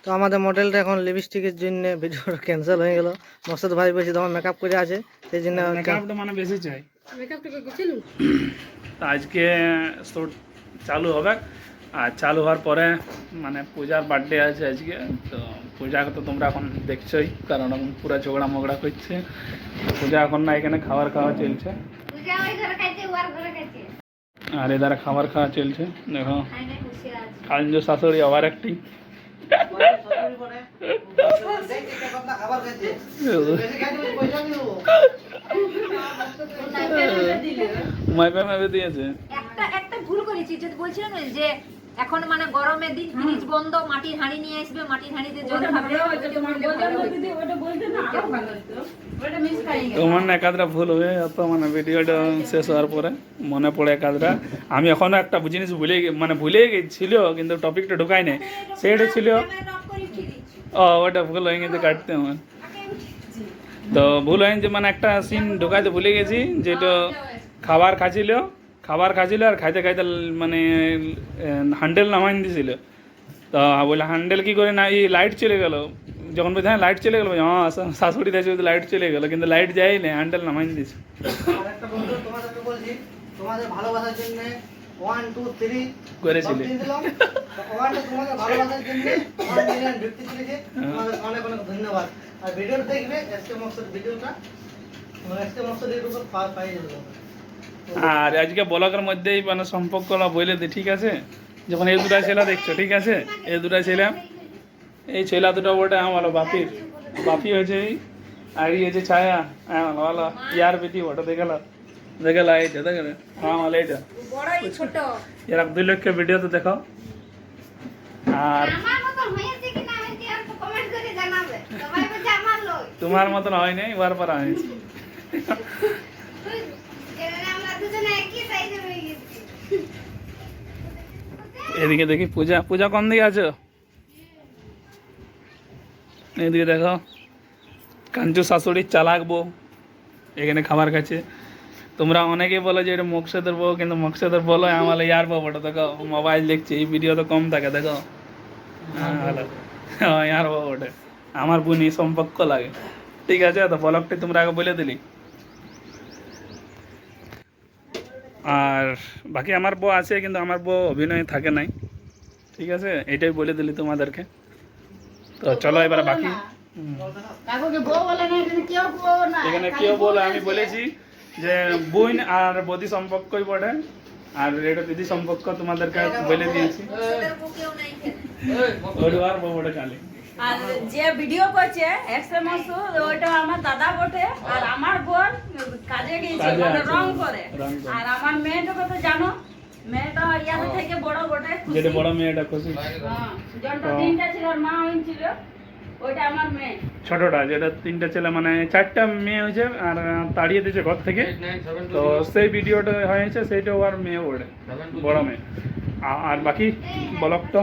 তো আমাদের মডেলটা এখন লিপস্টিকের জন্য ভিডিওটা ক্যান্সেল হয়ে গেল। মকসুদ ভাই বেশি তোমার মেকআপ করে আছে, সেই জন্য মেকআপটা মানে বেশি চাই। তো আজকে শ্যুট চালু হবে, আর চালু হওয়ার পরে মানে পূজার বার্থডে আছে আজকে। তো পূজাকে তো তোমরা এখন দেখছোই, কারণ এখন পুরো ঝগড়া মগড়া করছে। পূজা এখন না এখানে খাবার খাওয়া চলছে, আর এদারে খাবার খাওয়া চলছে। দেখো কাঞ্জ শাশুড়ি আবার একটি মাইপে মাইপে দিয়েছে। একটা ভুল করেছি, যদি বলছিলাম যে এখন মানে গরমের দিন ফ্রিজ বন্ধ, মাটির হাঁড়ি নিয়ে আসবে, মাটির হাঁড়িতে জল খাবে। তোমার না একাদরা ভুল হয়ে যেত, মানে ভিডিওটা শেষ হওয়ার পরে মনে পড়ে একাদরা। আমি এখনো একটা জিনিস ভুলে গেছিল, কিন্তু টপিকটা ঢোকাই নাই। সেটা ছিল ওটা ভুল হয়ে গেছে কাটতে আমার। তো ভুল হয়ে যে মানে একটা সিন ঢোকাইতে ভুলে গেছি, যেটা খাবার খাচ্ছিল আর খাইতে খাইতে মানে হ্যান্ডেল নামাই দিয়েছিল। তো বলে হ্যান্ডেল কী করে না, এই লাইট চলে গেল। যখন বলছি হ্যাঁ লাইট চলে গেলো, হ্যাঁ শাশুড়ি দেখছে লাইট চলে গেলো, কিন্তু লাইট যায়নি, হ্যান্ডেল নামাই দিয়েছে। তোমাদের ভালোবাসার জন্য 1 2 3 করেছিলে। ভালোবাসার জন্য 1 মিলিয়ন ব্যক্তি চলেছে, তোমাদের অনেক অনেক ধন্যবাদ। আর ভিডিওটা দেখবে এসকে মকসুদ ভিডিওটা, এসকে মকসুদের উপর পাই যাবে। আর আজকে ব্লগের মধ্যেই মানে সম্পর্কটা বলে দিই, ঠিক আছে? যখন এই দুটা ছেলে দেখছো, ঠিক আছে, এই দুটা ছেলে, এই ছেলে দুটো বটে আমার বাপি হয়েছে, আর এই হয়েছে ছায়া, হ্যাঁ ভালো ইয়ার বেটি বটে। দেখে এইটা দেখে হ্যাঁ ভালো এইটা এরকম 2 লক্ষ ভিডিও তো দেখো। আর তোমার মতন হয় নাই, বারবার হয়েছে। এদিকে দেখি পূজা কোন দিকে আছো? এদিকে দেখো কাঞ্চু শাশুড়ির চালাক বউ এখানে খাবার খাচ্ছে। তোমরা অনেকে বলো যে এটা মকসুদের বউ, কিন্তু মকসুদের বলো আমার ইয়ার বউ বটে। দেখো মোবাইল দেখছি, এই ভিডিও তো কম থাকে। দেখো হ্যাঁ ভালো, ইয়ার বউ বটে, আমার বোনই সম্পর্ক লাগে, ঠিক আছে? তো ব্লগটি তোমরা আগে বলে দিলি। আর বাকি আমার বউ আছে, কিন্তু আমার বউ অভিনয় থাকে নাই, ঠিক আছে? এটাই বলে দিলি তোমাদেরকে। তো চলো এবার বাকি এখানে কেউ বলে, আমি বলেছি যে বোন আর বদি সম্পর্কই পড়ে, আর এটা দিদি সম্পর্ক তোমাদেরকে বলে দিয়েছি। আর বউ বটে কালি, আর যে ভিডিও করছে এক্সরে মাসুদ, ওইটা আমার দাদা বটে। আর আমার বোন কাজে গিয়েছে, মানে রং করে। আর আমার মেয়েটাকে তো জানো, মেয়েটা ইয়ার থেকে বড় বটে, যেটা বড় মেয়েটা খুশি, জনটা 3টা ছিল, আর মা হয়েছিল, ওইটা আমার মেয়ে। ছোটটা যেটা 3টা ছেলে মানে 4টা মেয়ে হয়েছে, আর তাড়িয়ে দিয়েছে ঘর থেকে। তো সেই ভিডিওটা হয়েছে, সেইটা ওর মেয়ে ওড়ে, বড় মেয়ে। আর বাকি ব্লগটা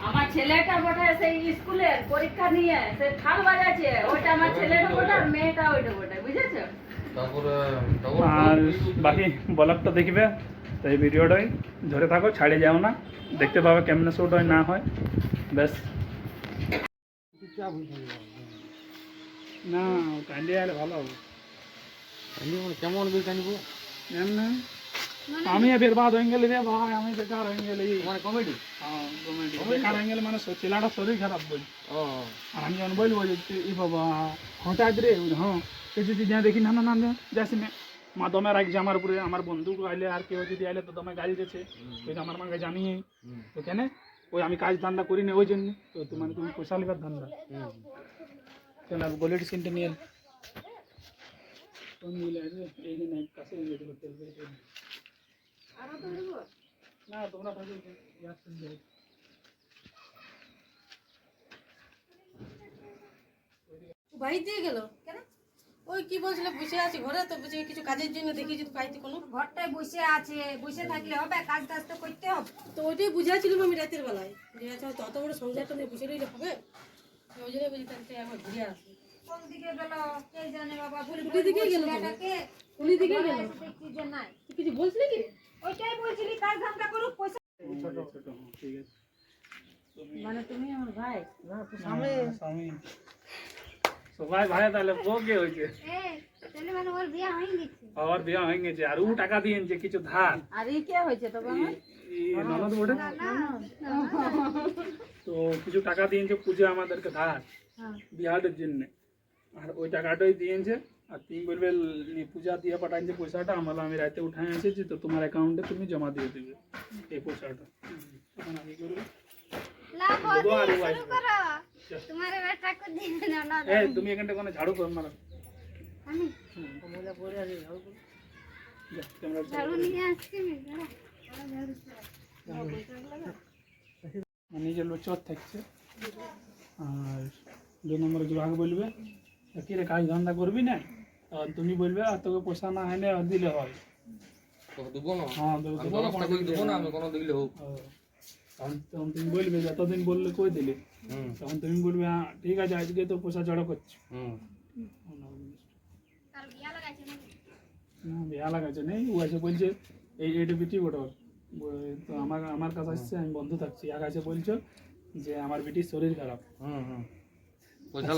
আমার ছেলেটা বটে সেই স্কুলের পরীক্ষা নিয়ে সে থাল বাজাচ্ছে, ওইটা আমার ছেলেটা বটে, আর মেয়েটা ওইটা বটে, বুঝেছো? আর বাকি ব্লগটা দেখবে, তো এই ভিডিওটাই ধরে থাকো, ছাড়ে যাও না, দেখতে পাবে কেমন শ্যুট হয় না হয়। ব্যাস না কান্দি আলে ভালো হবে। কেমন বিল কানিবো না আমি বরবাদ হয়ে গেলি রে ভাই, আমি বেকার হয়ে গেলি। মানে কমেডি? হ্যাঁ কমেডি বেকার হয়ে গেলে, মানে ছেলেটা শরীর খারাপ বলি। আর আমি যখন বলবো যে এই বাবা হঠাৎ রে, হ্যাঁ সে যদি যা দেখি না না না যাস না, মা দমে রাখছে আমার উপরে। আমার বন্ধু আইলে আর কেউ যদি আইলে তো দমে গাড়ি দিচ্ছে, ওই আমার মাকে জানিয়ে। তো কেন ওই আমি কাজ ধান্দা করি না ওই জন্য। তো মানে তুমি পয়সা লিবার ধান্দা কেন? গোলের সিনটা নিয়ে এই জন্য কাছে না তোমরা বাড়ি দিয়ে গেল কেন? ওই কি বলছিল, বসে আছি ঘরে, তো বুঝে কিছু কাজের জন্য দেখি যদি বাড়িতে কোনো ঘরটায় বসে আছে, বসে থাকলে হবে? কাজ টাজ তো করতে হবে। তো ওইটাই বুঝাচ্ছিলাম আমি রাতের বেলায়, যে আচ্ছা তত বড় সংসারটা নিয়ে বসে রইলে হবে, ওই জন্য বুঝি তাহলে একবার ঘুরে আসি। কোন দিকে গেল কে জানে বাবা, উনি দিকে গেল, উনি দিকে গেল। দেখছি যে নাই। তুই কিছু বলছিলি কি? ওইটাই বলছিলি কাজ ধান্দা করুক, পয়সা ছোট ছোট, হ্যাঁ, ঠিক আছে। মানে তুমি আমার ভাই? আমি স্বামী সবাই ভাই, তাহলে বউ কে হয়েছে? ওর বিয়া হয়ে গেছে, আর ও টাকা দিয়েছে কিছু ধার। আর এই কে হয়েছে তবে আমার? এই ননদ বটে, তো কিছু টাকা দিয়েছে পূজা আমাদেরকে ধার বিহারের জন্য, আর ওই টাকাটাই দিয়েছে। আর তুমি বলবে পূজা দিয়ে পাঠাইছে পয়সাটা, আমরা আমি রাতে উঠাই এসেছি, তো তোমার অ্যাকাউন্টে তুমি জমা দিয়ে দেবে এই পয়সাটা। তখন আমি করবো তুমি এখানটা কোনো ঝাড়ু কর মারা, নিজের লোক চোর থাকছে। আর 2 নম্বরে যে আগে বলবে কি রে কাজ ধান্দা করবি না, তখন তুমি বলবে আর তোকে পয়সা না হয় না দিলে হয়। হ্যাঁ দেবো, তখন তুমি বলবে যতদিন বললে কই দিলে, তখন তুমি বলবে হ্যাঁ ঠিক আছে আজকে তো পয়সা জড়ো করছি। বিয়া লাগাচ্ছে নেই, ও আছে বলছে এইটা বিটি ওটা, তো আমার কাছে আসছে, আমি বন্ধু থাকছি, আর কাছে বলছো যে আমার বিটির শরীর খারাপ,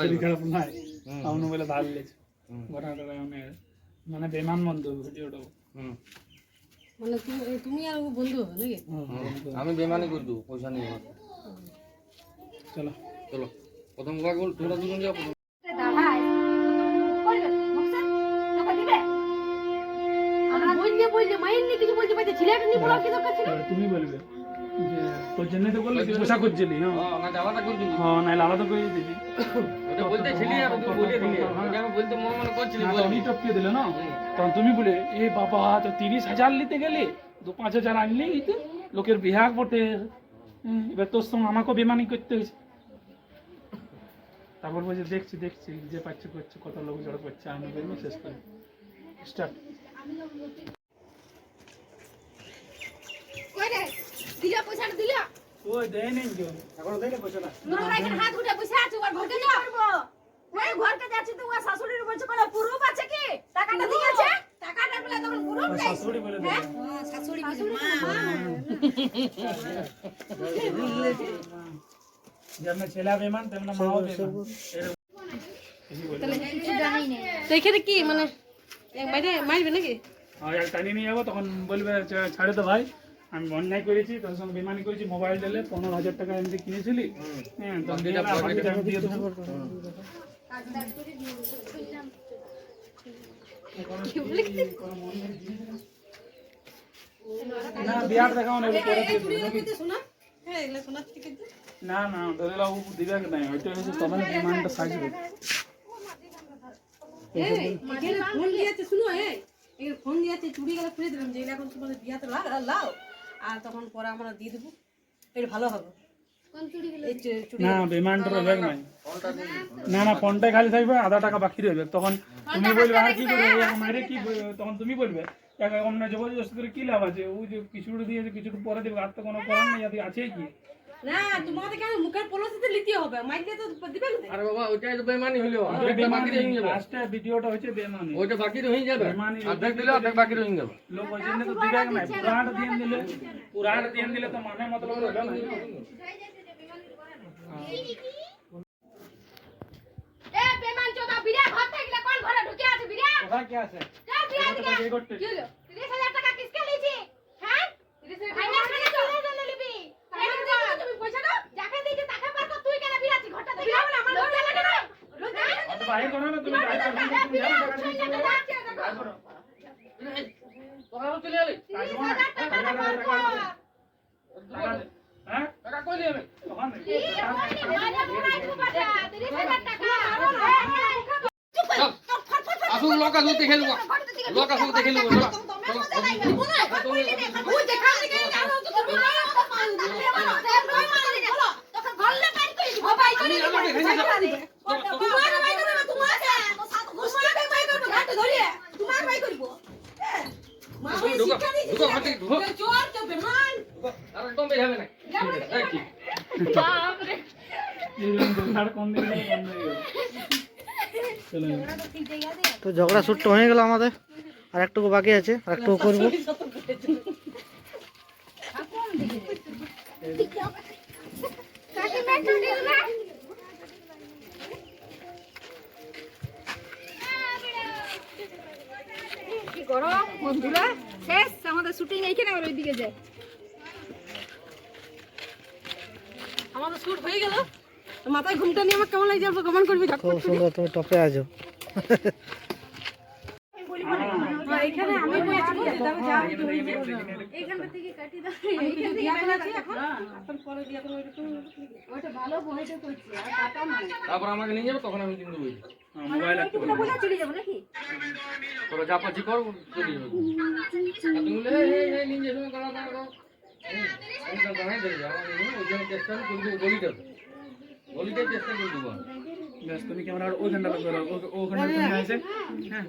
শরীর খারাপ নাই, আমি বলে ধার লেছে ঘটনাটা, মানে বেমান বন্ধু ভিডিওটা। মানে তুমি আর ও বন্ধু হবে নাকি? আমি বেমানি করে দেবো পয়সা নিয়ে। চলো চলো প্রথম কথা বল, তোমরা দুজন যাও। তুমি বলবে যে তোর জন্য তো বললি তুই পয়সা করছিলি, না যাওয়াটা করে দিবি, হ্যাঁ নাহলে আলাদা করে দিবি, ওটা বলতে ছিলি আর তুই বলে দিলি, আমি বলতে মনে মনে করছিলি আমি টপকে দিলে না, তখন তুমি বলে এ বাবা তো 30,000 নিতে গেলে 2-5,000 আনলি তো লোকের বিহার বটে, এবার তোর সঙ্গে আমাকেও বেমানি করতে হয়েছে। তারপর বলছে দেখছি দেখছি যে পাচ্ছে করছে, কত লোক জড়ো করছে, আমি বলবো শেষ করি স্টার্ট। ওই দেয় নেই কেউ, এখনো দেয় না পয়সাটা। শাশুড়ি বলে দেবে, যেমন ছেলে বেমান তেমন মাও বেমান। তো এখানে কি মানে বাইরে মারবে নাকি? আর টানি নিয়ে যাবো, তখন বলবে ছাড়ে তো ভাই আমি অন্যায় করেছি, তোর সঙ্গে বেমানি করেছি, মোবাইল দিলে 15,000 টাকা এমনি কিনেছিলি, হ্যাঁ তখন দিয়ে দেবো। না বিয়ার দেখাও না, শোনা হ্যাঁ এগুলো শোনার থেকে না না ধরে লাও দিবে নাই, ওইটা হচ্ছে তখন ডিমান্ডটা সাজবে। ফোন দিয়েছে, শুনো এখানে ফোন দিয়েছে, চুড়ি গেলে খুলে দিলাম যে এখন তোমাদের বিয়াতে লাও, আর তখন পরে আমরা দিয়ে দেবো, এটা ভালো হবে। না ডিমান্ডটা রবে নাই, না না ফোনটা খালি থাকবে, 1/2 টাকা বাকি রইবে, তখন তুমি বলবে আর কি করে মারে কি, তখন তুমি বলবে টাকা কম না জবরদস্তি করে কি লাভ আছে, ও যে কিছুটা দিয়েছে কিছুটা পরে দেবে, আর তো কোনো করার নেই, যদি আছে কি না তোমাদের কেন মুখের পলসিতে নিতে হবে, মাইকে তো দিবে না। আরে বাবা ওইটাই তো বেমানি হলো, একটা বাকি রয়ে যাবে, লাস্টে ভিডিওটা হচ্ছে বেমানি, ওইটা বাকি রয়ে যাবে, অর্ধেক দিলে অর্ধেক বাকি রয়ে যাবে। লোক ওই জন্য তো দিবে না, পুরাটা দিয়ে দিলে তো মানে মতলব হবে না। কোথায় কি আছে কি করতে বাইরে করো না তুমি, তোরা চলে এলি হ্যাঁ টাকা কই দিবে তখন আসুক লোক আসুক দেখে নেবো, লোক আসুক দেখে নেবো। একদম বের হবে না তো ঝগড়া শুটটা হয়ে গেল আমাদের, আর একটুকু বাকি আছে, আর একটুকু করবো। কি করো বন্ধুরা, শেষ আমাদের শুটিং এইখানে, আর ওইদিকে যায়। আমাদের শুট হয়ে গেল। মাথায় ঘুমটা নিয়ে আমার কেমন লাগছে কমেন্ট করবি। খুব সুন্দর, তুমি টপে আছো। এখানে আমি বলেছি দাদা যা এইখানটা থেকে কাটি দাও, এইখান থেকে বানাচ্ছি এখন পরে দিয়ে এখন ওইটা ভালো বইটা করছি আর কাটা নাই। তারপর আমাকে নিয়ে যাবে, তখন আমি কিন্তু বই মোবাইল একটা এইটুকুটা বলে চলে যাবো নাকি? তোরা যা পাচ্ছি কর, চলে যাবে। আর তুমি বলে এই নিয়ে যাবে, করো আমি তো জানাই দেবে আমার ওই জন্য চেষ্টা করে দেবো, গলিটাই চেষ্টা করে দেবো। ব্যাস, তুমি ক্যামেরা ওইখানটা করো, ওখানটা আছে। হ্যাঁ